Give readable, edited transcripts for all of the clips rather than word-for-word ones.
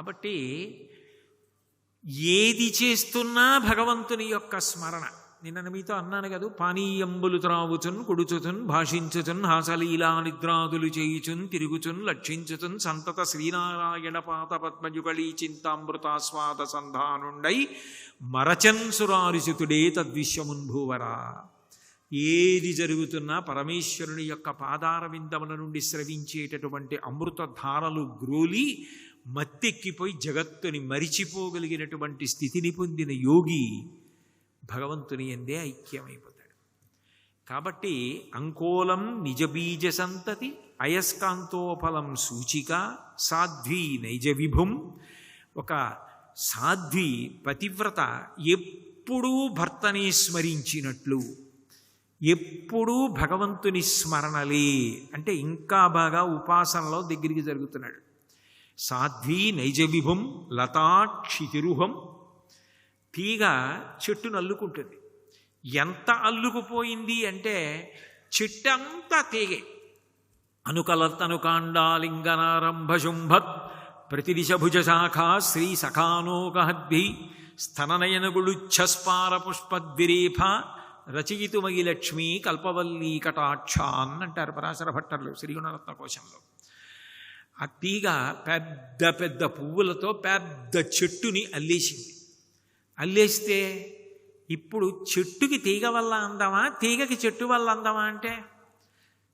కాబట్టి ఏది చేస్తున్నా భగవంతుని యొక్క స్మరణ. నిన్న మీతో అన్నాను కదా, పానీయంబులు త్రావుచున్ కుడుచుతున్ భాషించుచున్ హాసలీలా నిద్రాదులు చేయుచున్ తిరుగుచున్ లక్షించుచున్ సంతత శ్రీనారాయణ పాత పద్మయుగళీ చింతామృతాస్వాద సంధానుండై మరచన్ సురారిసుతుడే తద్విశ్వమున్ భూవరా. ఏది జరుగుతున్నా పరమేశ్వరుని యొక్క పాదార విందముల నుండి స్రవించేటటువంటి అమృతధారలు గ్రోలి మత్తెక్కిపోయి జగత్తుని మరిచిపోగలిగినటువంటి స్థితిని పొందిన యోగి భగవంతుని ఎందే ఐక్యమైపోతాడు. కాబట్టి అంకోలం నిజబీజ సంతతి అయస్కాంతోఫలం సూచిక సాధ్వీ నైజ విభుం. ఒక సాధ్వి పతివ్రత ఎప్పుడూ భర్తని స్మరించినట్లు, ఎప్పుడూ భగవంతుని స్మరణలే అంటే ఇంకా బాగా ఉపాసనలో దగ్గరికి జరుగుతున్నాడు. సాధ్వీ నైజ విభుం లతాక్షితిరుహం. తీగ చెట్టును అల్లుకుంటుంది. ఎంత అల్లుకుపోయింది అంటే చెట్టంతా తీగే. అనుకలతనుకాండాలింగనారంభశుంభత్ ప్రతిదిశభుజ శాఖా శ్రీ సఖానోకహద్భి స్తననయనగుళుచ్ఛస్పార పుష్పద్విరేఫ రచయితుమయి లక్ష్మీ కల్పవల్లీ కటాక్షాన్ అంటారు పరాశర భట్టర్లు శ్రీగుణరత్న కోశంలో. ఆ తీగ పెద్ద పెద్ద పువ్వులతో పెద్ద చెట్టుని అల్లేసింది. అల్లేస్తే ఇప్పుడు చెట్టుకి తీగ వల్ల అందమా, తీగకి చెట్టు వల్ల అందమా అంటే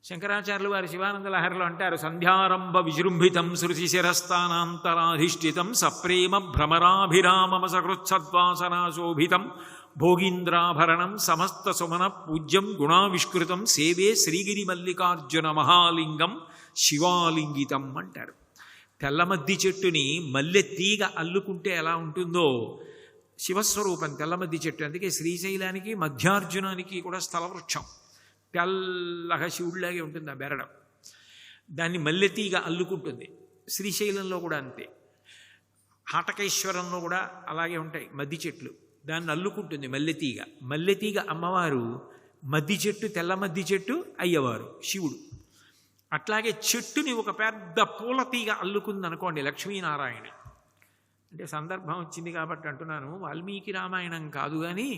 శంకరాచార్యులు వారి శివానంద లహరిలో అంటారు, సంధ్యారంభ విజృంభితం శృతిశిరస్థానాంతరాధిష్ఠితం సప్రేమ భ్రమరాభిరామమ సకృత్సద్వాసనాశోభితం భోగీంద్రాభరణం సమస్త సుమన పూజ్యం గుణావిష్కృతం సేవే శ్రీగిరి మల్లికార్జున మహాలింగం శివాలింగితం అంటారు. తెల్లమద్ది చెట్టుని మల్లె తీగ అల్లుకుంటే ఎలా ఉంటుందో శివస్వరూపం తెల్లమద్ది చెట్టు. అందుకే శ్రీశైలానికి మధ్యార్జునానికి కూడా స్థలవృక్షం. తెల్లగా శివుడిలాగే ఉంటుంది ఆ బెరడం. దాన్ని మల్లెతీగ అల్లుకుంటుంది. శ్రీశైలంలో కూడా అంతే, హాటకేశ్వరంలో కూడా అలాగే ఉంటాయి మద్ది చెట్లు. దాన్ని అల్లుకుంటుంది మల్లెతీగ. మల్లెతీగ అమ్మవారు, మద్ది చెట్టు తెల్లమద్ది చెట్టు అయ్యవారు శివుడు. అట్లాగే చెట్టుని ఒక పెద్ద పూలతీగ అల్లుకుందనుకోండి లక్ష్మీనారాయణ. అంటే సందర్భం వచ్చింది కాబట్టి అంటున్నాను, వాల్మీకి రామాయణం కాదు కానీ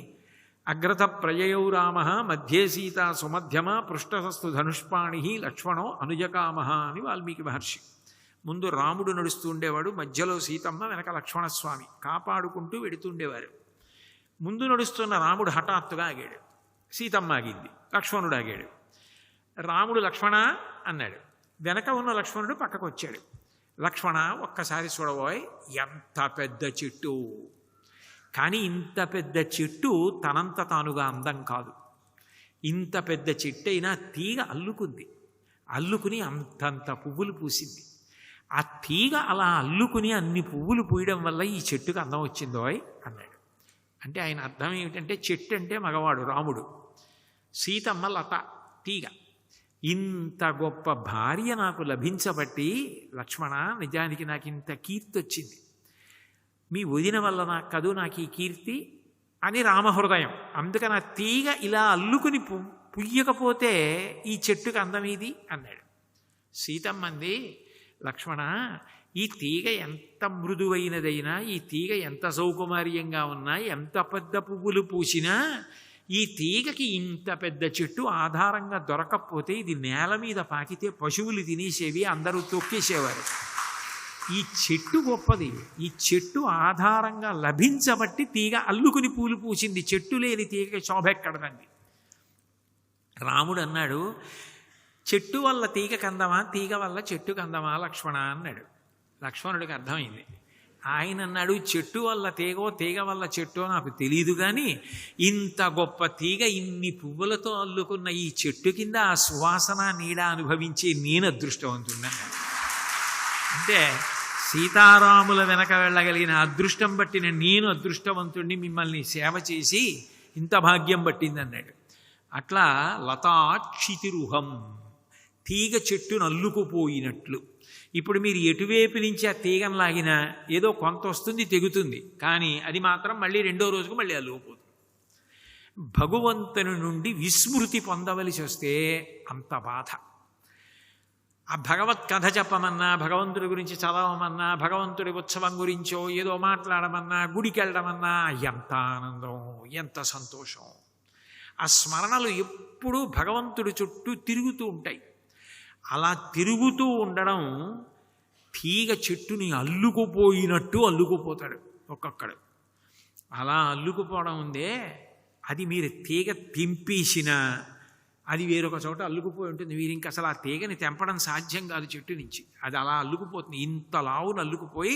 అగ్రత ప్రయయౌ రామ మధ్యే సీత సుమధ్యమ పృష్ఠసస్తు ధనుష్పాణి లక్ష్మణో అనుజకామ అని వాల్మీకి మహర్షి. ముందు రాముడు నడుస్తూ ఉండేవాడు, మధ్యలో సీతమ్మ, వెనక లక్ష్మణస్వామి కాపాడుకుంటూ వెడుతుండేవారు. ముందు నడుస్తున్న రాముడు హఠాత్తుగా ఆగాడు, సీతమ్మ ఆగింది, లక్ష్మణుడు ఆగాడు. రాముడు లక్ష్మణ అన్నాడు, వెనక ఉన్న లక్ష్మణుడు పక్కకు వచ్చాడు. లక్ష్మణ ఒక్కసారి చూడబోయ్, ఎంత పెద్ద చెట్టు. కానీ ఇంత పెద్ద చెట్టు తనంత తానుగా అందం కాదు. ఇంత పెద్ద చెట్టు అయినా తీగ అల్లుకుంది, అల్లుకుని అంతంత పువ్వులు పూసింది. ఆ తీగ అలా అల్లుకుని అన్ని పువ్వులు పూయడం వల్ల ఈ చెట్టుకు అందం వచ్చిందోయ్ అన్నాడు. అంటే ఆయన అర్థం ఏమిటంటే చెట్టు అంటే మగవాడు రాముడు, సీతమ్మ లత తీగ. ఇంత గొప్ప భార్య నాకు లభించబట్టి లక్ష్మణ నిజానికి నాకు ఇంత కీర్తి వచ్చింది, మీ వదిన వల్ల నాకు కదూ నాకు ఈ కీర్తి అని రామహృదయం. అందుకని ఆ తీగ ఇలా అల్లుకుని పుయ్యకపోతే ఈ చెట్టుకు అందమేది అన్నాడు. సీతమ్మంది, లక్ష్మణ ఈ తీగ ఎంత మృదువైనదైనా, ఈ తీగ ఎంత సౌకుమార్యంగా ఉన్నా, ఎంత పెద్ద పువ్వులు పూసినా ఈ తీగకి ఇంత పెద్ద చెట్టు ఆధారంగా దొరకకపోతే ఇది నేల మీద పాకితే పశువులు తినేసేవి, అందరూ తొక్కేసేవారు. ఈ చెట్టు గొప్పది, ఈ చెట్టు ఆధారంగా లభించబట్టి తీగ అల్లుకుని పూలు పూసింది, చెట్టు లేని తీగకి శోభ ఎక్కడదండి. రాముడు అన్నాడు, చెట్టు వల్ల తీగ కందమా, తీగ వల్ల చెట్టు కందమా లక్ష్మణ అన్నాడు. లక్ష్మణుడికి అర్థమైంది. ఆయన అన్నాడు, చెట్టు వల్ల తీగో తీగ వల్ల చెట్టో నాకు తెలియదు, కానీ ఇంత గొప్ప తీగ ఇన్ని పువ్వులతో అల్లుకున్న ఈ చెట్టు కింద ఆ సువాసన నీడ అనుభవించే నేను అదృష్టవంతున్నా. అంటే సీతారాముల వెనక వెళ్ళగలిగిన అదృష్టం బట్టిన నేను అదృష్టవంతుణ్ణి, మిమ్మల్ని సేవ చేసి ఇంత భాగ్యం పట్టింది అన్నాడు. అట్లా లతాక్షితిరుహం, తీగ చెట్టును అల్లుకుపోయినట్లు. ఇప్పుడు మీరు ఎటువైపు నుంచి ఆ తీగను లాగినా ఏదో కొంత వస్తుంది, తెగుతుంది, కానీ అది మాత్రం మళ్ళీ రెండో రోజుకు మళ్ళీ అల్లుకుపోతుంది. భగవంతుని నుండి విస్మృతి పొందవలసి వస్తే అంత బాధ. ఆ భగవత్ కథ చెప్పమన్నా, భగవంతుడి గురించి చదవమన్నా, భగవంతుడి ఉత్సవం గురించో ఏదో మాట్లాడమన్నా, గుడికి వెళ్ళడమన్నా ఎంత ఆనందం, ఎంత సంతోషం. ఆ స్మరణలు ఎప్పుడూ భగవంతుడి చుట్టూ తిరుగుతూ ఉంటాయి. అలా తిరుగుతూ ఉండడం తీగ చెట్టుని అల్లుకుపోయినట్టు అల్లుకుపోతాడు ఒక్కొక్కడు. అలా అల్లుకుపోవడం ఉందే, అది మీరు తీగ తెంపేసినా అది వేరొక చోట అల్లుకుపోయి ఉంటుంది. మీరు ఇంక అసలు ఆ తీగని తెంపడం సాధ్యం కాదు చెట్టు నుంచి. అది అలా అల్లుకుపోతుంది. ఇంత లావును అల్లుకుపోయి,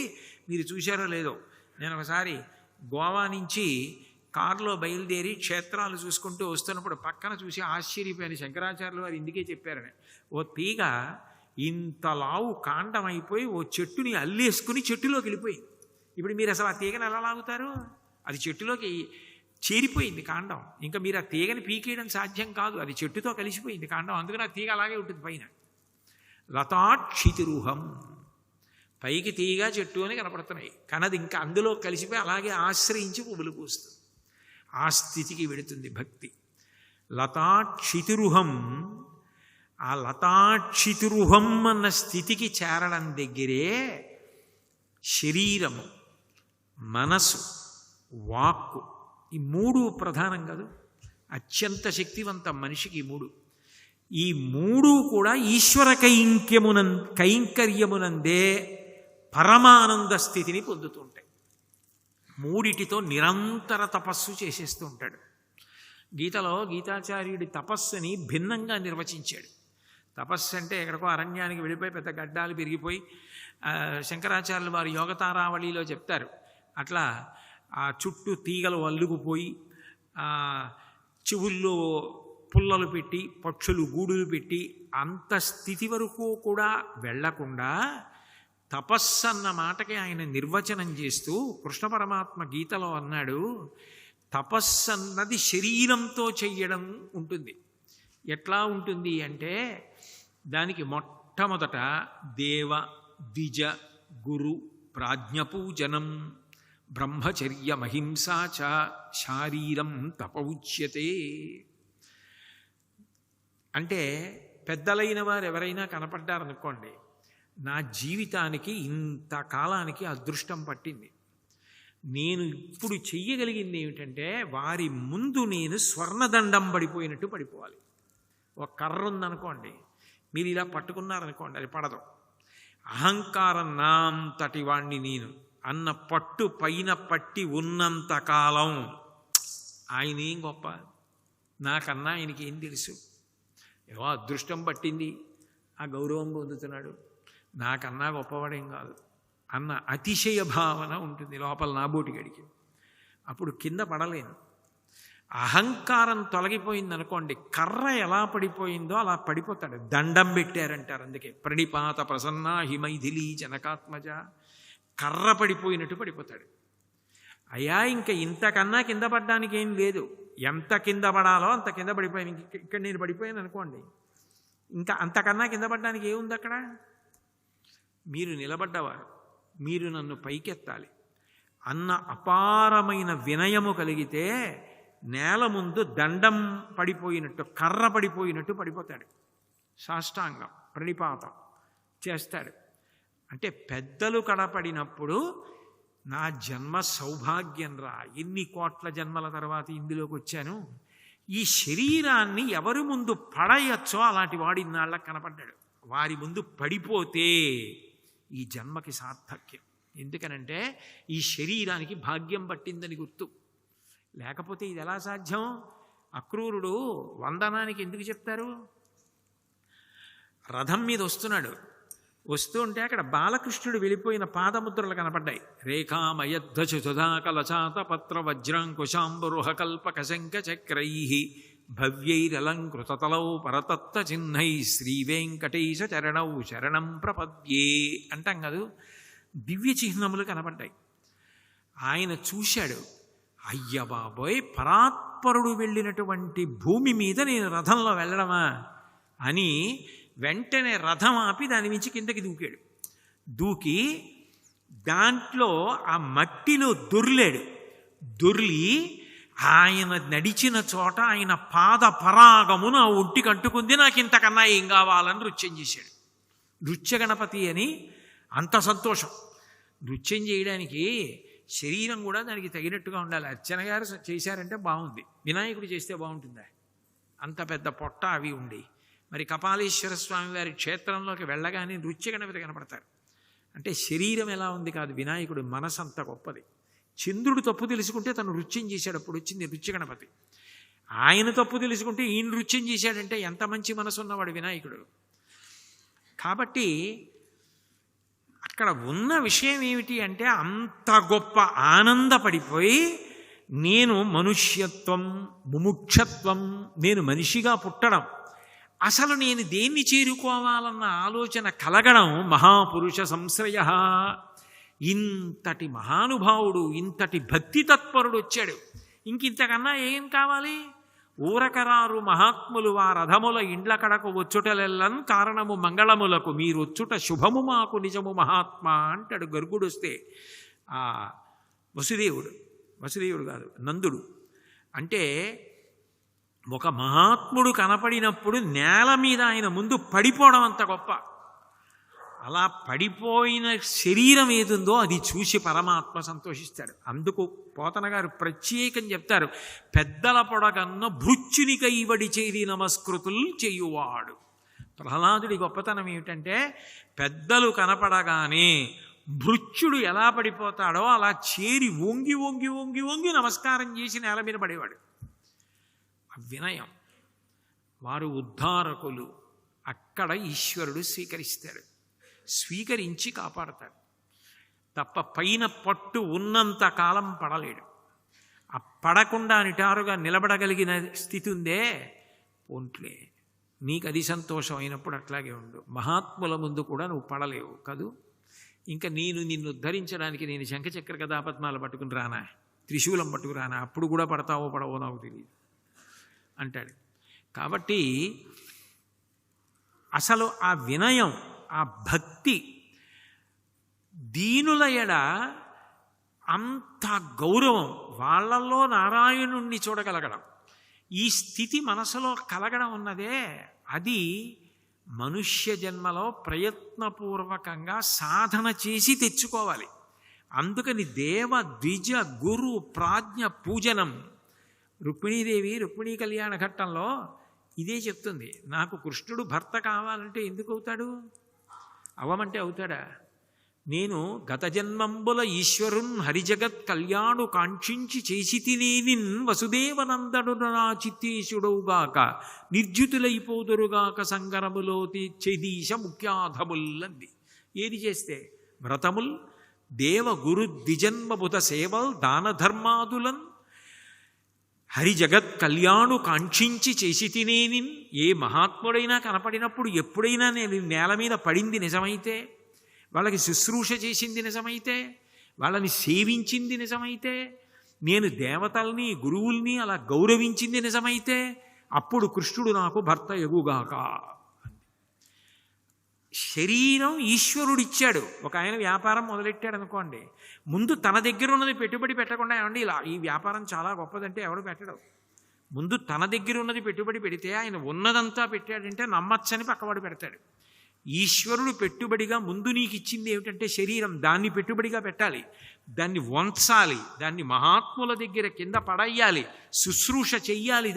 మీరు చూశారో లేదో, నేను ఒకసారి గోవా నుంచి కారులో బయలుదేరి క్షేత్రాలు చూసుకుంటూ వస్తున్నప్పుడు పక్కన చూసి ఆశ్చర్యపోయిన శంకరాచార్యులు వారు ఇందుకే చెప్పారని. ఓ తీగ ఇంత లావు కాండం అయిపోయి ఓ చెట్టుని అల్లేసుకుని చెట్టులోకి వెళ్ళిపోయింది. ఇప్పుడు మీరు అసలు ఆ తీగని ఎలా లాగుతారు? అది చెట్టులోకి చేరిపోయింది కాండం. ఇంకా మీరు ఆ తీగని పీకేయడం సాధ్యం కాదు. అది చెట్టుతో కలిసిపోయింది కాండం. అందుకని ఆ తీగ అలాగే ఉంటుంది పైన. లతాక్షితిరుహం, పైకి తీగ చెట్టు అని కనపడుతున్నాయి, కానీ అది ఇంకా అందులో కలిసిపోయి అలాగే ఆశ్రయించి పువ్వులు పూస్తుంది. ఆ స్థితికి వెడుతుంది భక్తి. లతాక్షితిరుహం, ఆ లతాక్షితిరుహం అన్న స్థితికి చేరడం దగ్గరే శరీరము, మనసు, వాక్కు, ఈ మూడు ప్రధానం కాదు. అత్యంత శక్తివంతం మనిషికి ఈ మూడు కూడా ఈశ్వర కైంకర్యమునందే పరమానంద స్థితిని పొందుతూ ఉంటాయి. మూడిటితో నిరంతర తపస్సు చేసేస్తూ ఉంటాడు. గీతలో గీతాచార్యుడి తపస్సుని భిన్నంగా నిర్వచించాడు. తపస్సు అంటే ఎక్కడికో అరణ్యానికి వెళ్ళిపోయి పెద్ద గడ్డాలు పెరిగిపోయి, శంకరాచార్యులు వారు యోగతారావళిలో చెప్తారు, అట్లా ఆ చుట్టూ తీగలు అల్లుకుపోయి చెవుల్లో పుల్లలు పెట్టి పక్షులు గూడులు పెట్టి అంత స్థితి వరకు కూడా వెళ్లకుండా తపస్సు అన్న మాటకి ఆయన నిర్వచనం చేస్తూ కృష్ణ పరమాత్మ గీతలో అన్నాడు, తపస్సు అన్నది శరీరంతో చెయ్యడం ఉంటుంది. ఎట్లా ఉంటుంది అంటే దానికి మొట్టమొదట దేవ ద్విజ గురు ప్రాజ్ఞపూజనం బ్రహ్మచర్యమహింసా చ శారీరం తప ఉచ్యతే. అంటే పెద్దలైన వారు ఎవరైనా కనపడ్డారనుకోండి, నా జీవితానికి ఇంతకాలానికి అదృష్టం పట్టింది, నేను ఇప్పుడు చెయ్యగలిగింది ఏమిటంటే వారి ముందు నేను స్వర్ణదండం పడిపోయినట్టు పడిపోవాలి. ఒక కర్ర ఉందనుకోండి, మీరు ఇలా పట్టుకున్నారనుకోండి, అది పడదు. అహంకారం నాంతటి వాణ్ణి నేను అన్న పట్టు పైన పట్టి ఉన్నంతకాలం ఆయనేం గొప్ప, నాకన్నా ఆయనకి ఏం తెలుసు, ఏవో అదృష్టం పట్టింది ఆ గౌరవం పొందుతున్నాడు, నాకన్నా గొప్పవాడేం కాదు అన్న అతిశయ భావన ఉంటుంది లోపల నాబోటిగడికి. అప్పుడు కింద పడలేను. అహంకారం తొలగిపోయిందనుకోండి, కర్ర ఎలా పడిపోయిందో అలా పడిపోతాడు. దండం పెట్టారంటారు, అందుకే ప్రణిపాత ప్రసన్నా హిమైథిలీ జనకాత్మజ, కర్ర పడిపోయినట్టు పడిపోతాడు. అయ్యా ఇంకా ఇంతకన్నా కింద పడ్డానికి ఏం లేదు, ఎంత కింద పడాలో అంత కింద పడిపోయాను. ఇక్కడ నేను పడిపోయాను అనుకోండి, ఇంకా అంతకన్నా కింద పడ్డానికి ఏముంది అక్కడ? మీరు నిలబడ్డవారు, మీరు నన్ను పైకెత్తాలి అన్న అపారమైన వినయము కలిగితే నేల ముందు దండం పడిపోయినట్టు, కర్ర పడిపోయినట్టు పడిపోతాడు. సాష్టాంగం ప్రణిపాతం చేస్తాడు. అంటే పెద్దలు కడపడినప్పుడు నా జన్మ సౌభాగ్యం రా, ఎన్ని కోట్ల జన్మల తర్వాత ఇందులోకి వచ్చాను, ఈ శరీరాన్ని ఎవరి ముందు పడయచ్చో అలాంటి వాడి ఇన్నాళ్ళకి కనపడ్డాడు. వారి ముందు పడిపోతే ఈ జన్మకి సార్థక్యం. ఎందుకనంటే ఈ శరీరానికి భాగ్యం పట్టిందని గుర్తు. లేకపోతే ఇది ఎలా సాధ్యం? అక్రూరుడు వందనానికి ఎందుకు చెప్తారు? రథం మీద వస్తున్నాడు, వస్తూ ఉంటే అక్కడ బాలకృష్ణుడు వెళ్ళిపోయిన పాదముద్రలు కనపడ్డాయి. రేఖామయద్ధచుధాకలచాత పత్ర వజ్రాంకుశాంబరుహ కల్పక శంఖ చక్రై భవ్యైరలంకృతతలౌ పరతత్వ చిహ్నై శ్రీవేంకటేశ చరణౌ శరణం ప్రపద్యే అంటాం కాదు. దివ్య చిహ్నములు కనపడ్డాయి. ఆయన చూశాడు, అయ్య బాబోయ్, పరాత్పరుడు వెళ్ళినటువంటి భూమి మీద నేను రథంలో వెళ్ళడమా అని వెంటనే రథం ఆపి దాని నుంచి కిందకి దూకాడు. దూకి దాంట్లో ఆ మట్టిలో దొర్లాడు. దొర్లి ఆయన నడిచిన చోట ఆయన పాద పరాగము నా ఒంటికి అంటుకుంది, నాకు ఇంతకన్నా ఏం కావాలని నృత్యం చేశాడు. నృత్య గణపతి అని అంత సంతోషం. నృత్యం చేయడానికి శరీరం కూడా దానికి తగినట్టుగా ఉండాలి. అర్చన గారు చేశారంటే బాగుంది, వినాయకుడు చేస్తే బాగుంటుందా? అంత పెద్ద పొట్ట అవి ఉండి. మరి కపాలీశ్వర స్వామి వారి క్షేత్రంలోకి వెళ్ళగానే నృత్య గణపతి కనపడతారు. అంటే శరీరం ఎలా ఉంది కాదు, వినాయకుడు మనసు అంత గొప్పది. చంద్రుడు తప్పు తెలుసుకుంటే తను నృత్యం చేశాడు, అప్పుడు వచ్చింది నృత్య గణపతి. ఆయన తప్పు తెలుసుకుంటే ఈ నృత్యం చేశాడంటే ఎంత మంచి మనసు ఉన్నవాడు వినాయకుడు. కాబట్టి అక్కడ ఉన్న విషయం ఏమిటి అంటే, అంత గొప్ప ఆనందపడిపోయి నేను మనుష్యత్వం, ముముక్షత్వం, నేను మనిషిగా పుట్టడం, అసలు నేను దేన్ని చేరుకోవాలన్న ఆలోచన కలగడం మహాపురుష సంశ్రయ. ఇంతటి మహానుభావుడు, ఇంతటి భక్తి తత్పరుడు వచ్చాడు, ఇంకింతకన్నా ఏం కావాలి? ఊరకరారు మహాత్ములు వా రథముల ఇండ్ల కడకు వచ్చుటలెల్లన్ కారణము మంగళములకు మీరొచ్చుట శుభము మాకు నిజము మహాత్మా అంటాడు గర్గుడు వస్తే. ఆ వసుదేవుడు కాదు, నందుడు. అంటే ఒక మహాత్ముడు కనపడినప్పుడు నేల మీద ఆయన ముందు పడిపోవడం అంత గొప్ప. అలా పడిపోయిన శరీరం ఏదుందో అది చూసి పరమాత్మ సంతోషిస్తాడు. అందుకు పోతన గారు ప్రత్యేకం చెప్తారు, పెద్దల పొడగన్న భృత్యుని కైవడి చేరి నమస్కృతులు చేయువాడు. ప్రహ్లాదుడి గొప్పతనం ఏమిటంటే, పెద్దలు కనపడగానే భృత్యుడు ఎలా పడిపోతాడో అలా చేరి వంగి వంగి వంగి వంగి నమస్కారం చేసి నేల మీద పడేవాడు. వినయం. వారు ఉద్ధారకులు. అక్కడ ఈశ్వరుడు స్వీకరిస్తాడు, స్వీకరించి కాపాడతాడు తప్ప పైన పట్టు ఉన్నంత కాలం పడలేడు. ఆ పడకుండా నిటారుగా నిలబడగలిగిన స్థితి ఉందే, పోంట్లే నీకు అది సంతోషం అయినప్పుడు అట్లాగే ఉండు. మహాత్ముల ముందు కూడా నువ్వు పడలేవు కదూ. ఇంకా నిన్ను ఉద్ధరించడానికి నేను శంఖచక్ర గదాపద్మాలు పట్టుకుని రానా, త్రిశూలం పట్టుకుని రానా, అప్పుడు కూడా పడతావో పడవో నాకు తెలియదు అంటాడు. కాబట్టి అసలు ఆ వినయం, ఆ భక్తి, దీనుల ఎడ అంత గౌరవం, వాళ్ళల్లో నారాయణుణ్ణి చూడగలగడం, ఈ స్థితి మనసులో కలగడం ఉన్నదే, అది మనుష్య జన్మలో ప్రయత్నపూర్వకంగా సాధన చేసి తెచ్చుకోవాలి. అందుకని దేవ ద్విజ గురు ప్రాజ్ఞ పూజనం. రుక్మిణీదేవి రుక్మిణీ కళ్యాణ ఘట్టంలో ఇదే చెప్తుంది. నాకు కృష్ణుడు భర్త కావాలంటే ఎందుకు అవుతాడు? అవమంటే అవుతాడా? నేను గత జన్మంబుల ఈశ్వరున్ హరిజగత్ కళ్యాణు కాంక్షించి చేసి తినేనిన్ వసుదేవనందడు నా చిత్తేశుడవుగాక నిర్జ్యుతులైపోదురుగాక సంగరములో చేదీశ ముఖ్యాధముల్లంది. ఏది చేస్తే? వ్రతముల్, దేవ గురు ద్విజన్మబుధ సేవల్, దాన ధర్మాదులన్, హరి జగత్ కళ్యాణు కాంక్షించి చేసి తినేనిన్. ఏ మహాత్ముడైనా కనపడినప్పుడు ఎప్పుడైనా నేను నేల మీద పడింది నిజమైతే, వాళ్ళకి శుశ్రూష చేసింది నిజమైతే, వాళ్ళని సేవించింది నిజమైతే, నేను దేవతల్ని గురువుల్ని అలా గౌరవించింది నిజమైతే, అప్పుడు కృష్ణుడు నాకు భర్త ఎగుగాక. శరీరం ఈశ్వరుడిచ్చాడు. ఒక ఆయన వ్యాపారం మొదలెట్టాడు అనుకోండి, ముందు తన దగ్గర ఉన్నది పెట్టుబడి పెట్టకుండా, ఏమండి ఇలా ఈ వ్యాపారం చాలా గొప్పదంటే ఎవడు పెట్టడు. ముందు తన దగ్గర ఉన్నది పెట్టుబడి పెడితే, ఆయన ఉన్నదంతా పెట్టాడంటే నమ్మచ్చని పక్కవాడు పెడతాడు. ఈశ్వరుడు పెట్టుబడిగా ముందు నీకు ఇచ్చింది ఏమిటంటే శరీరం, దాన్ని పెట్టుబడిగా పెట్టాలి, దాన్ని వంచాలి, దాన్ని మహాత్ముల దగ్గర కింద పడయ్యాలి, శుశ్రూష చెయ్యాలి.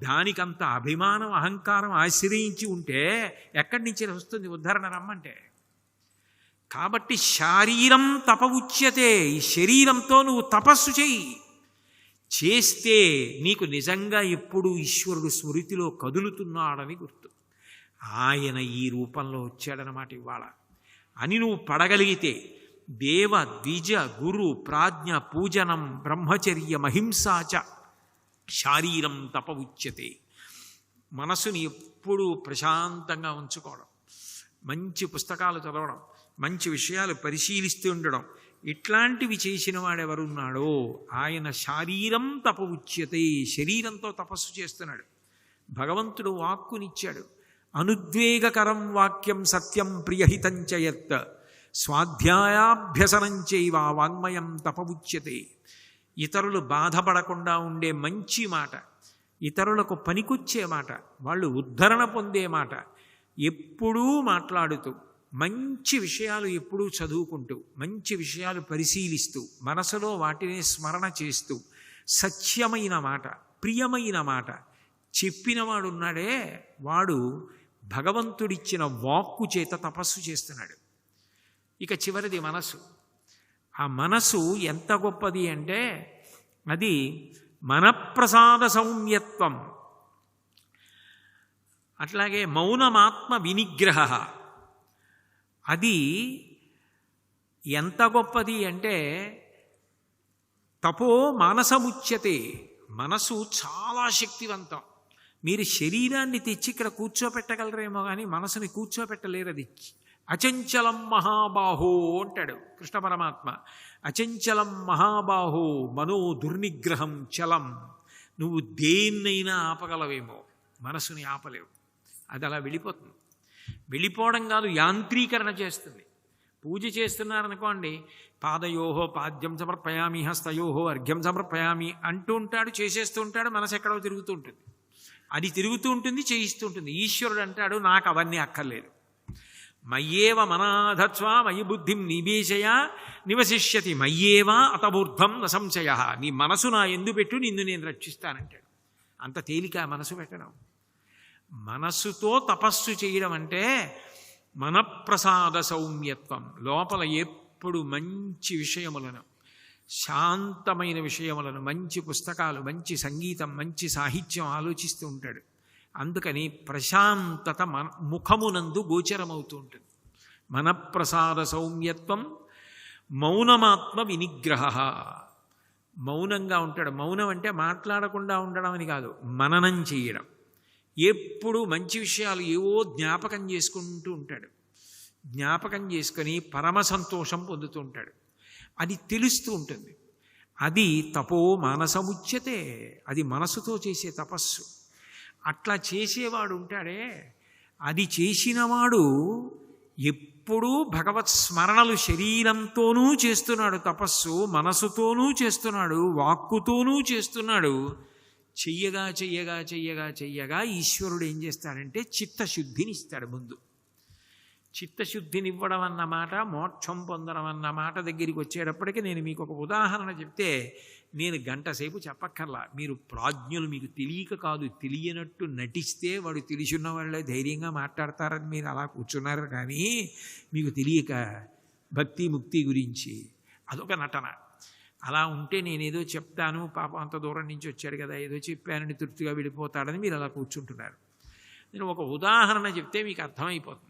దానికంత అభిమానం అహంకారం ఆశ్రయించి ఉంటే ఎక్కడి నుంచి వస్తుంది ఉద్ధరణ రమ్మంటే? కాబట్టి శారీరం తప ఉచ్యతే. ఈ శరీరంతో నువ్వు తపస్సు చేస్తే నీకు నిజంగా ఎప్పుడు ఈశ్వరుడు స్మృతిలో కదులుతున్నాడని గుర్తు. ఆయన ఈ రూపంలో వచ్చాడనమాట ఇవాళ అని నువ్వు పడగలిగితే, దేవ ద్విజ గురు ప్రాజ్ఞ పూజనం బ్రహ్మచర్య మహింసాచ శారీరం తప ఉచ్యతే. మనసుని ఎప్పుడూ ప్రశాంతంగా ఉంచుకోవడం, మంచి పుస్తకాలు చదవడం, మంచి విషయాలు పరిశీలిస్తూ ఉండడం, ఇట్లాంటివి చేసిన వాడెవరున్నాడో ఆయన శారీరం తప ఉచ్యతే. శరీరంతో తపస్సు చేస్తున్నాడు. భగవంతుడు వాక్కునిచ్చాడు. అనుద్వేగకరం వాక్యం సత్యం ప్రియహితంచయత్ స్వాధ్యాయాభ్యసనంచైవ వాంగ్మయం తప ఉచ్యతే. ఇతరులు బాధపడకుండా ఉండే మంచి మాట, ఇతరులకు పనికొచ్చే మాట, వాళ్ళు ఉద్ధరణ పొందే మాట, ఎప్పుడూ మాట్లాడుతూ, మంచి విషయాలు ఎప్పుడూ చదువుకుంటూ, మంచి విషయాలు పరిశీలిస్తూ, మనసులో వాటిని స్మరణ చేస్తూ, సత్యమైన మాట, ప్రియమైన మాట చెప్పినవాడున్నాడే, వాడు భగవంతుడిచ్చిన వాక్కు చేత తపస్సు చేస్తున్నాడు. ఇక చివరిది మనసు. ఆ మనసు ఎంత గొప్పది అంటే అది మనప్రసాద సౌమ్యత్వం. అట్లాగే మౌనమాత్మ వినిగ్రహ. అది ఎంత గొప్పది అంటే తపో మానసముచ్యతే. మనసు చాలా శక్తివంతం. మీరు శరీరాన్ని తెచ్చి ఇక్కడ కూర్చోపెట్టగలరేమో కానీ మనసుని కూర్చోపెట్టలేరు. అది అచంచలం మహాబాహో అంటాడు కృష్ణ పరమాత్మ. అచంచలం మహాబాహో మనో దుర్నిగ్రహం చలం. నువ్వు దేన్నైనా ఆపగలవేమో, మనసుని ఆపలేవు. అది అలా వెళ్ళిపోతుంది. వెళ్ళిపోవడం కాదు, యాంత్రీకరణ చేస్తుంది. పూజ చేస్తున్నారనుకోండి, పాదయోహో పాద్యం సమర్పయామి, హస్తయోహో అర్ఘ్యం సమర్పయామి అంటూ ఉంటాడు, చేసేస్తూ ఉంటాడు, మనసు ఎక్కడో తిరుగుతూ ఉంటుంది. అది తిరుగుతూ ఉంటుంది, చేయిస్తూ ఉంటుంది. ఈశ్వరుడు అంటాడు, నాకు అవన్నీ అక్కర్లేదు. మయ్యేవ మనాధత్వ మయి బుద్ధిం నివేశయ నివసిష్యతి మయ్యేవ అతబూర్ధం న సంశయ. నీ మనసు నా ఎందు పెట్టు, నిన్ను నేను రక్షిస్తానంటాడు. అంత తేలిక మనసు పెట్టడం. మనస్సుతో తపస్సు చేయడం అంటే మనప్రసాద సౌమ్యత్వం. లోపల ఎప్పుడు మంచి విషయములను, శాంతమైన విషయములను, మంచి పుస్తకాలు, మంచి సంగీతం, మంచి సాహిత్యం ఆలోచిస్తూ ఉంటాడు. అందుకని ప్రశాంతత ముఖమునందు గోచరమవుతూ ఉంటుంది. మనప్రసాద సౌమ్యత్వం మౌనమాత్మ వినిగ్రహ. మౌనంగా ఉంటాడు. మౌనం అంటే మాట్లాడకుండా ఉండడం అని కాదు, మననం చేయడం. ఎప్పుడు మంచి విషయాలు ఏవో జ్ఞాపకం చేసుకుంటూ ఉంటాడు. జ్ఞాపకం చేసుకొని పరమ సంతోషం పొందుతూ ఉంటాడు. అది తెలుస్తూ ఉంటుంది. అది తపో మానసముచ్యతే. అది మనసుతో చేసే తపస్సు. అట్లా చేసేవాడు ఉంటాడే, అది చేసినవాడు ఎప్పుడూ భగవత్ స్మరణలు శరీరంతోనూ చేస్తున్నాడు తపస్సు, మనసుతోనూ చేస్తున్నాడు, వాక్కుతోనూ చేస్తున్నాడు. చెయ్యగా చెయ్యగా చెయ్యగా చెయ్యగా ఈశ్వరుడు ఏం చేస్తాడంటే చిత్తశుద్ధిని ఇస్తాడు. ముందు చిత్తశుద్ధినివ్వడం అన్నమాట, మోక్షం పొందడం అన్నమాట దగ్గరికి వచ్చేటప్పటికి నేను మీకు ఒక ఉదాహరణ చెప్తే, నేను గంట సేపు చెప్పక్కర్లా. మీరు ప్రాజ్ఞులు, మీకు తెలియక కాదు, తెలియనట్టు నటిస్తే వాడు తెలిసిన వాళ్ళే ధైర్యంగా మాట్లాడతారని మీరు అలా కూర్చున్నారు. కానీ మీకు తెలియక భక్తి ముక్తి గురించి అదొక నటన. అలా ఉంటే నేనేదో చెప్తాను, పాపం అంత దూరం నుంచి వచ్చాడు కదా, ఏదో చెప్పానని తృప్తిగా వెళ్ళిపోతాడని మీరు అలా కూర్చుంటున్నారు. నేను ఒక ఉదాహరణ చెప్తే మీకు అర్థమైపోతుంది.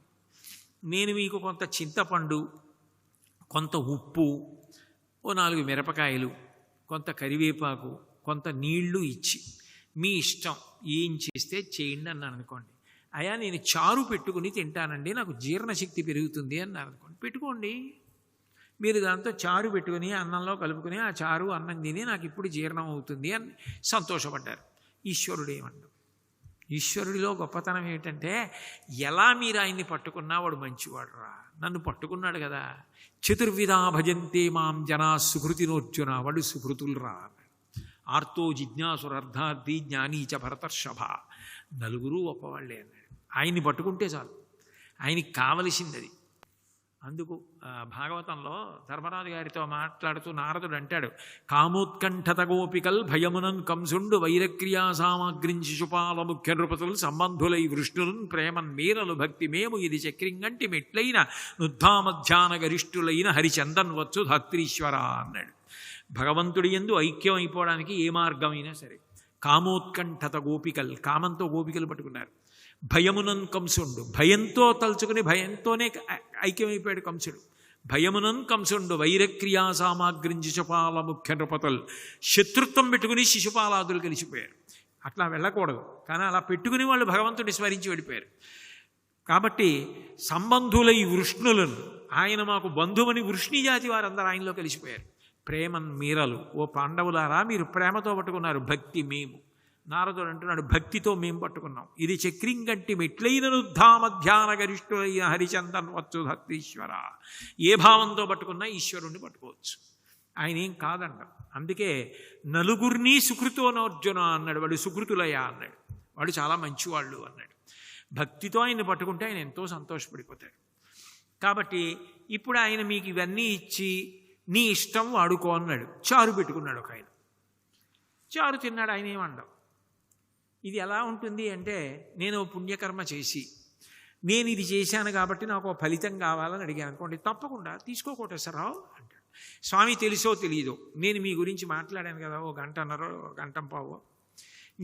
నేను మీకు కొంత చింతపండు, కొంత ఉప్పు, ఓ 4 మిరపకాయలు, కొంత కరివేపాకు, కొంత నీళ్లు ఇచ్చి మీ ఇష్టం ఏం చేస్తే చేయండి అన్నాను అనుకోండి. అయ్యా నేను చారు పెట్టుకుని తింటానండి, నాకు జీర్ణశక్తి పెరుగుతుంది అన్నారు అనుకోండి. పెట్టుకోండి. మీరు దాంతో చారు పెట్టుకుని అన్నంలో కలుపుకొని ఆ చారు అన్నం తిని నాకు ఇప్పుడు జీర్ణం అవుతుంది అని సంతోషపడ్డారు. ఈశ్వరుడు ఏమంటారు? ఈశ్వరుడిలో గొప్పతనం ఏమిటంటే, ఎలా మీరు ఆయన్ని పట్టుకున్నా వాడు మంచివాడు రా. నన్ను పట్టుకున్నాడు కదా. చతుర్విధా భజంతే మాం జనా సుకృతినోర్జున. వాడు సుకృతులు రా. ఆర్తో జిజ్ఞాసురర్థార్థి జ్ఞానీచ భరతర్షభ. 4 గొప్పవాళ్లే అన్నాడు. ఆయన్ని పట్టుకుంటే చాలు, ఆయనకి కావలసింది అది. అందుకు భాగవతంలో ధర్మరాజు గారితో మాట్లాడుతూ నారదుడు అంటాడు, కామోత్కంఠత గోపికల్ భయమునన్ కంసుండు వైరక్రియా సామగ్రిం శిశుపాల ముఖ్య నృపతులు సంబంధులై వృష్ణులను ప్రేమన్ మీరలు భక్తి మేము ఇది చక్రింగంటి మెట్లైన నుద్ధామధ్యాన గరిష్ఠులైన హరిచందన్ వచ్చు ధాత్రీశ్వర అన్నాడు. భగవంతుడి యందు ఐక్యం అయిపోవడానికి ఏ మార్గమైనా సరే. కామోత్కంఠత గోపికల్, కామంతో గోపికలు పట్టుకున్నారు. భయమునన్ కంసుండు, భయంతో తలుచుకుని భయంతోనే ఐక్యమైపోయాడు కంసుడు. భయమునన్ కంసుండు వైరక్రియా సామాగ్రిం శిశుపాల ముఖ్య నృపతులు. శత్రుత్వం పెట్టుకుని శిశుపాలాదులు కలిసిపోయారు. అట్లా వెళ్ళకూడదు, కానీ అలా పెట్టుకుని వాళ్ళు భగవంతుడిని స్మరించి వెళ్ళిపోయారు. కాబట్టి సంబంధులై వృష్ణులను, ఆయన మాకు బంధువని వృష్ణి జాతి వారందరూ ఆయనలో కలిసిపోయారు. ప్రేమన్ మీరలు, ఓ పాండవులారా మీరు ప్రేమతో పట్టుకున్నారు, భక్తి మేము. నారదుడు అంటున్నాడు, భక్తితో మేము పట్టుకున్నాం. ఇది చక్రింగంటి మెట్లైనను ధామధ్యాన గరిష్ఠులైన హరిచందన్ వచ్చు ధాత్రీశ్వర. ఏ భావంతో పట్టుకున్నా ఈశ్వరుణ్ణి పట్టుకోవచ్చు. ఆయన ఏం కాదంట. అందుకే 4 సుకృతోనోర్జున అన్నాడు. వాడు సుకృతులయ్యా అన్నాడు. వాడు చాలా మంచివాళ్ళు అన్నాడు. భక్తితో ఆయన్ని పట్టుకుంటే ఆయన ఎంతో సంతోషపడిపోతాడు. కాబట్టి ఇప్పుడు ఆయన మీకు ఇవన్నీ ఇచ్చి నీ ఇష్టం వాడుకో అన్నాడు. చారు పెట్టుకున్నాడు ఒక ఆయన. చారు తిన్నాడు, ఆయన ఏమన్నాడు. ఇది ఎలా ఉంటుంది అంటే, నేను పుణ్యకర్మ చేసి నేను ఇది చేశాను కాబట్టి నాకు ఫలితం కావాలని అడిగాను అనుకోండి, తప్పకుండా తీసుకో కోటేశ్వరరావు అంటాడు. స్వామి తెలుసో తెలియదో నేను మీ గురించి మాట్లాడాను కదా, ఓ గంటన్నర గంట పావు,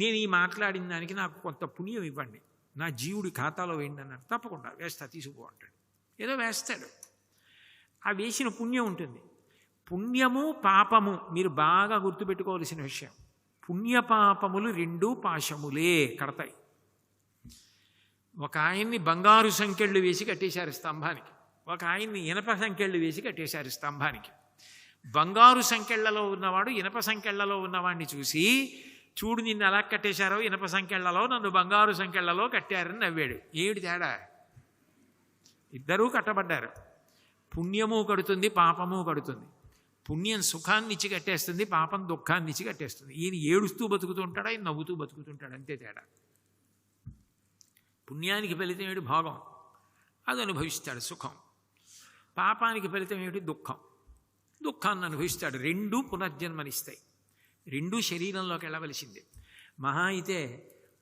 నేను ఈ మాట్లాడిన దానికి నాకు కొంత పుణ్యం ఇవ్వండి, నా జీవుడి ఖాతాలో వేయండి అన్నాడు. తప్పకుండా వేస్తా, తీసుకో అంటాడు. ఏదో వేస్తాడు. ఆ వేసిన పుణ్యం ఉంటుంది. పుణ్యము పాపము మీరు బాగా గుర్తుపెట్టుకోవాల్సిన విషయం. పుణ్యపాపములు రెండూ పాశములే కడతాయి. ఒక ఆయన్ని బంగారు సంకెళ్ళు వేసి కట్టేశారు స్తంభానికి, ఒక ఆయన్ని ఇనప సంకెళ్ళు వేసి కట్టేశారు స్తంభానికి. బంగారు సంకెళ్లలో ఉన్నవాడు ఇనప సంకెళ్లలో ఉన్నవాడిని చూసి, చూడు నిన్ను ఎలా కట్టేశారో, ఇనప సంకెళ్లలో నన్ను బంగారు సంకెళ్లలో కట్టారని నవ్వాడు. ఏమిటి తేడా? ఇద్దరూ కట్టబడ్డారు. పుణ్యము కడుతుంది, పాపము కడుతుంది. పుణ్యం సుఖాన్ని ఇచ్చి కట్టేస్తుంది, పాపం దుఃఖాన్ని ఇచ్చి కట్టేస్తుంది. ఈయన ఏడుస్తూ బతుకుతుంటాడు, ఆయన నవ్వుతూ బతుకుతుంటాడు, అంతే తేడా. పుణ్యానికి ఫలితం ఏమిటి? భోగం, అది అనుభవిస్తాడు సుఖం. పాపానికి ఫలితం ఏమిటి? దుఃఖం, దుఃఖాన్ని అనుభవిస్తాడు. రెండూ పునర్జన్మనిస్తాయి, రెండూ శరీరంలోకి వెళ్ళవలసిందే. మహా అయితే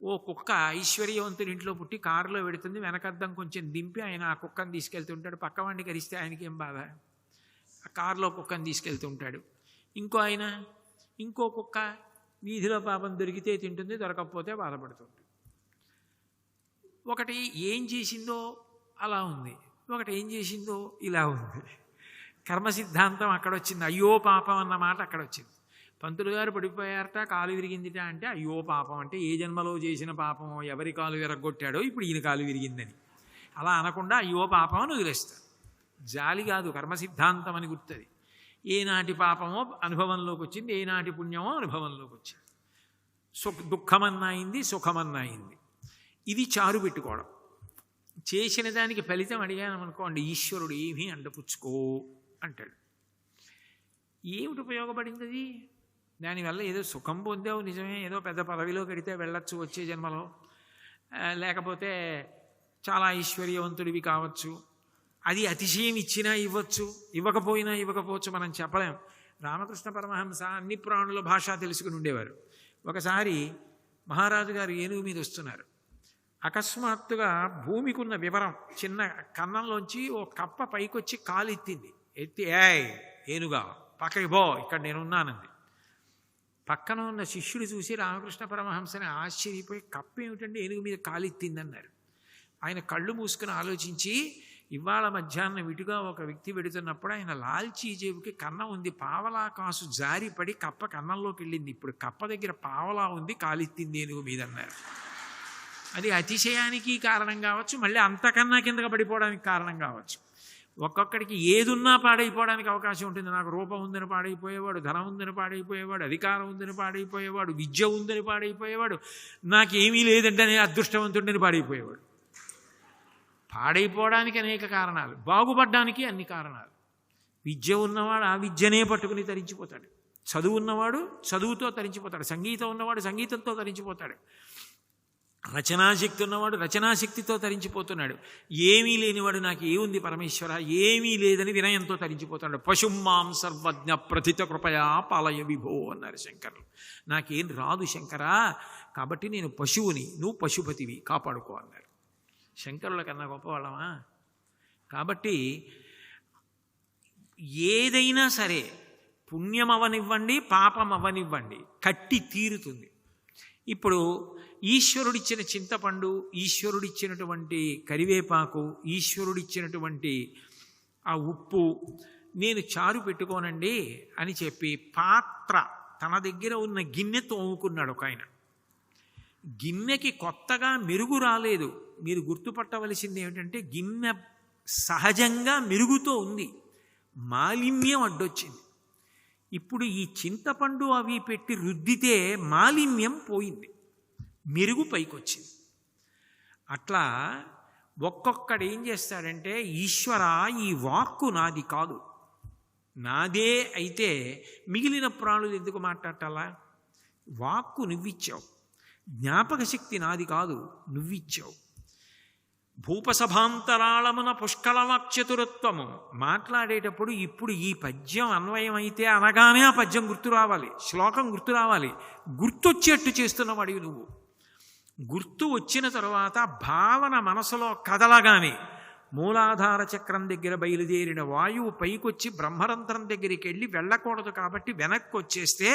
ఓ కుక్క ఐశ్వర్యవంతుడి ఇంట్లో పుట్టి కారులో పెడుతుంది, వెనకద్దం కొంచెం దింపి ఆయన ఆ కుక్కను తీసుకెళ్తుంటాడు. పక్కవాడిని కరిస్తే ఆయనకి ఏం బాధ? ఆ కారులో కుక్కను తీసుకెళ్తుంటాడు. ఇంకో కుక్క వీధిలో పాపం దొరికితే తింటుంది, దొరకకపోతే బాధపడుతుంది. ఒకటి ఏం చేసిందో అలా ఉంది, ఒకటి ఏం చేసిందో ఇలా ఉంది. కర్మ సిద్ధాంతం అక్కడ వచ్చింది, అయ్యో పాపం అన్న మాట అక్కడ వచ్చింది. పంతులు గారు పడిపోయారట, కాలు విరిగిందిట అంటే అయ్యో పాపం అంటే ఏ జన్మలో చేసిన పాపమో, ఎవరి కాలు విరగొట్టాడో ఇప్పుడు ఈయన కాలు విరిగిందని. అలా అనకుండా అయ్యో పాపం అని వదిలేస్తారు. జాలి కాదు, కర్మ సిద్ధాంతం అని గుర్తుంది. ఏనాటి పాపమో అనుభవంలోకి వచ్చింది, ఏనాటి పుణ్యమో అనుభవంలోకి వచ్చింది. దుఃఖమన్నా అయింది, సుఖమన్నా అయింది. ఇది చారు పెట్టుకోవడం. చేసిన దానికి ఫలితం అడిగాననుకోండి, ఈశ్వరుడు ఏమీ అండపుచ్చుకో అంటాడు. ఏమిటి ఉపయోగపడింది అది? దానివల్ల ఏదో సుఖం పొందావు నిజమే, ఏదో పెద్ద పదవిలో కడితే వెళ్ళొచ్చు వచ్చే జన్మలో, లేకపోతే చాలా ఐశ్వర్యవంతుడివి కావచ్చు, అది అతిశయం ఇచ్చినా ఇవ్వచ్చు, ఇవ్వకపోయినా ఇవ్వకపోవచ్చు, మనం చెప్పలేం. రామకృష్ణ పరమహంస అన్ని ప్రాణుల భాష తెలుసుకుని ఉండేవారు. ఒకసారి మహారాజు గారు ఏనుగు మీద వస్తున్నారు. అకస్మాత్తుగా భూమికి ఉన్న వివరం, చిన్న కన్నంలోంచి ఓ కప్ప పైకొచ్చి కాలు ఎత్తి ఏనుగా పక్కకి పో, ఇక్కడ నేనున్నానంది. పక్కన ఉన్న శిష్యుడు చూసి రామకృష్ణ పరమహంసని ఆశ్చర్యపోయి, కప్ప ఏమిటండి ఏనుగు మీద కాలు ఎత్తిందన్నారు. ఆయన కళ్ళు మూసుకుని ఆలోచించి, ఇవాళ మధ్యాహ్నం ఇటుగా ఒక వ్యక్తి పెడుతున్నప్పుడు ఆయన లాల్చీ జేబుకి కన్నం ఉంది, పావలా కాసు జారిపడి కప్ప కన్నంలోకి వెళ్ళింది, ఇప్పుడు కప్ప దగ్గర పావలా ఉంది, కాలెత్తింది ఏనుగు మీద అన్నారు. అది అతిశయానికి కారణం కావచ్చు, మళ్ళీ అంతకన్నా కిందగా పడిపోవడానికి కారణం కావచ్చు. ఒక్కొక్కడికి ఏదున్నా పాడైపోవడానికి అవకాశం ఉంటుంది. నాకు రూపం ఉందని పాడైపోయేవాడు, ధనం ఉందని పాడైపోయేవాడు, అధికారం ఉందని పాడైపోయేవాడు, విద్య ఉందని పాడైపోయేవాడు, నాకేమీ లేదంటే అదృష్టవంతుడిని పాడైపోయేవాడు. పాడైపోవడానికి అనేక కారణాలు, బాగుపడ్డానికి అన్ని కారణాలు. విద్య ఉన్నవాడు ఆ విద్యనే పట్టుకుని తరించిపోతాడు, చదువు ఉన్నవాడు చదువుతో తరించిపోతాడు, సంగీతం ఉన్నవాడు సంగీతంతో తరించిపోతాడు, రచనాశక్తి ఉన్నవాడు రచనాశక్తితో తరించిపోతున్నాడు. ఏమీ లేనివాడు నాకు ఏముంది పరమేశ్వర, ఏమీ లేదని వినయంతో తరించిపోతాడు. పశుమాం సర్వజ్ఞ ప్రథిత కృపయా పాలయ విభో అన్నారు శంకరులు. నాకేం రాదు శంకరా, కాబట్టి నేను పశువుని, నువ్వు పశుపతివి, కాపాడుకో అన్నారు. శంకరుల కన్నా గొప్పవాళ్ళమా? కాబట్టి ఏదైనా సరే పుణ్యం అవనివ్వండి, పాపం అవనివ్వండి, కట్టి తీరుతుంది. ఇప్పుడు ఈశ్వరుడిచ్చిన చింతపండు, ఈశ్వరుడిచ్చినటువంటి కరివేపాకు, ఈశ్వరుడిచ్చినటువంటి ఆ ఉప్పు నేను చారు పెట్టుకోనండి అని చెప్పి పాత్ర తన దగ్గర ఉన్న గిన్నె తోముకున్నాడు ఒక ఆయన. గిన్నెకి కొత్తగా మెరుగు రాలేదు. మీరు గుర్తుపట్టవలసింది ఏమిటంటే, గిన్నె సహజంగా మెరుగుతో ఉంది, మాలిన్యం అడ్డొచ్చింది. ఇప్పుడు ఈ చింతపండు అవి పెట్టి రుద్దితే మాలిన్యం పోయింది, మెరుగు పైకొచ్చింది. అట్లా ఒక్కొక్కడు ఏం చేస్తాడంటే, ఈశ్వర ఈ వాక్కు నాది కాదు, నాదే అయితే మిగిలిన ప్రాణులు ఎందుకు మాట్లాడాలా? వాక్కు నువ్విచ్చావు, జ్ఞాపక శక్తి నాది కాదు, నువ్విచ్చావు. భూపసభాంతరాళమున పుష్కళవాక్చతురత్వము. మాట్లాడేటప్పుడు ఇప్పుడు ఈ పద్యం అన్వయం అయితే అనగానే ఆ పద్యం గుర్తు రావాలి, శ్లోకం గుర్తు రావాలి. గుర్తొచ్చేట్టు చేస్తున్నవాడివి నువ్వు. గుర్తు వచ్చిన తరువాత భావన మనసులో కదలగానే మూలాధార చక్రం దగ్గర బయలుదేరిన వాయువు పైకొచ్చి బ్రహ్మరంధ్రం దగ్గరికి వెళ్ళి వెళ్ళకూడదు కాబట్టి వెనక్కి వచ్చేస్తే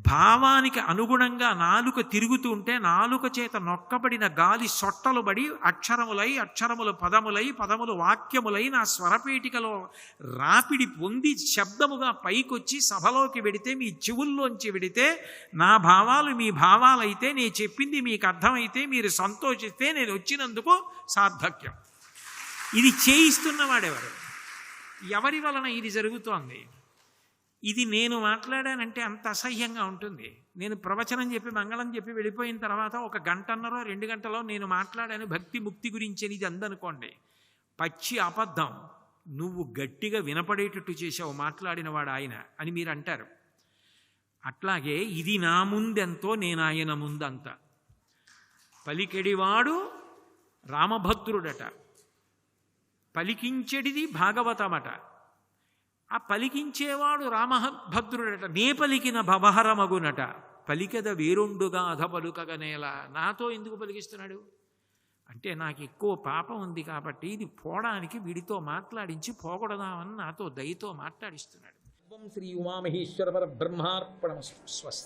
భావానికి అనుగుణంగా నాలుక తిరుగుతూ ఉంటే నాలుక చేత నొక్కబడిన గాలి సొట్టలు పడి అక్షరములై, అక్షరములు పదములై, పదములు వాక్యములై నా స్వరపేటికలో రాపిడి పొంది శబ్దముగా పైకొచ్చి సభలోకి వెడితే, మీ చెవుల్లోంచి వెడితే నా భావాలు మీ భావాలైతే, నేను చెప్పింది మీకు అర్థమైతే మీరు సంతోషిస్తే నేను వచ్చినందుకు సార్థక్యం. ఇది చేయిస్తున్నవాడెవరు? ఎవరి వలన ఇది జరుగుతోంది? ఇది నేను మాట్లాడానంటే అంత అసహ్యంగా ఉంటుంది. నేను ప్రవచనం చెప్పి మంగళం చెప్పి వెళ్ళిపోయిన తర్వాత 1 గంటన్నరో 2 గంటలో నేను మాట్లాడాను భక్తి ముక్తి గురించి అని ఇది అందనుకోండి. పచ్చి అబద్ధం. నువ్వు గట్టిగా వినపడేటట్టు చేసావు మాట్లాడినవాడు ఆయన అని మీరు అంటారు. అట్లాగే ఇది నా ముందెంతో నేను ఆయన ముందంత. పలికెడివాడు రామభద్రుడట, పలికించెడిది భాగవతమట. ఆ పలికించేవాడు రామభద్రుడట. నే పలికిన భవహరమగునట, పలికద వేరొండుగా అధపలుకగనేలా. నాతో ఎందుకు పలికిస్తున్నాడు అంటే నాకు ఎక్కువ పాపం ఉంది కాబట్టి ఇది పోవడానికి వీడితో మాట్లాడించి పోగొడదామని నాతో దయతో మాట్లాడిస్తున్నాడు. శ్రీ ఉమామహేశ్వర పరబ్రహ్మార్పణమస్తు. స్వస్తి.